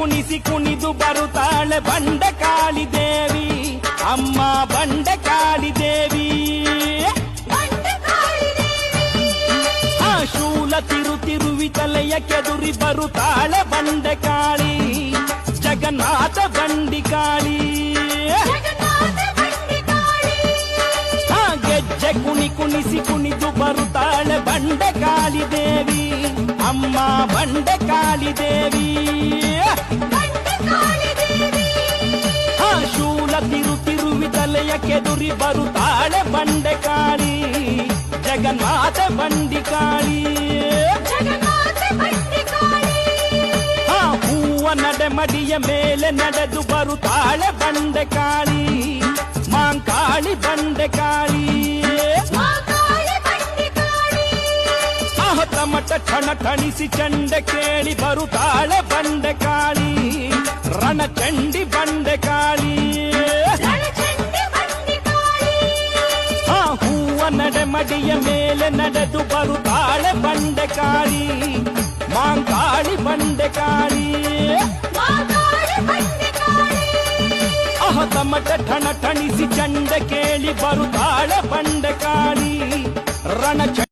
ಕುಣಿಸಿ ಕುಣಿದು ಬರುತ್ತಾಳೆ ಬಂಡೆ ಕಾಳಿ ದೇವಿ, ಅಮ್ಮ ಬಂಡೆ ಕಾಳಿ ದೇವಿ. ಶೂಲ ತಿರುವಿ ತಲೆಯ ಕೆದುರಿ ಬರುತ್ತಾಳೆ ಬಂಡೆ ಕಾಳಿ, ಜಗನ್ನಾಥ ಬಂಡಿ ಕಾಳಿ. ಗೆಜ್ಜೆ ಕುಣಿಸಿ ಕುಣಿದು ಬರುತ್ತಾಳೆ ಬಂಡೆ ಕಾಳಿ ದೇವಿ, ಅಮ್ಮ ಬಂಡೆ ಕಾಳಿ ದೇವಿ. ಶೂಲ ತಿರುವಿ ತಲೆಯ ಕೆದುರಿ ಬರುತ್ತಾಳೆ ಬಂಡೆ ಕಾಳಿ, ಜಗನ್ನಾಥ ಬಂಡಿ ಕಾಳಿ. ಹೂವ ನಡೆ ಮಡಿಯ ಮೇಲೆ ನಡೆದು ಬರುತ್ತಾಳೆ ಬಂಡೆ ಕಾಳಿ, ಮಾಂಕಾಳಿ ಬಂಡೆ ಕಾಳಿ. ತಮಟ ಠಣ ಠಣಿಸಿ ಚಂಡೆ ಕೇಳಿ ಬರುತ್ತಾಳೆ ಬಂಡೆ ಕಾಳಿ, ರಣಚಂಡಿ ಬಂಡೆ ಕಾಳಿ. ಹೂವ ನಡೆ ಮಡಿಯ ಮೇಲೆ ನಡೆದು ಬರುತ್ತಾಳೆ ಬಂಡೆ ಕಾಳಿ, ಮಾಂಕಾಳಿ ಬಂಡೆ ಕಾಳಿ. ತಮಟ ಠಣ ಠಣಿಸಿ ಚಂಡೆ ಕೇಳಿ ಬರುತ್ತಾಳೆ ಬಂಡೆ ಕಾಳಿ, ರಣಚಂಡಿ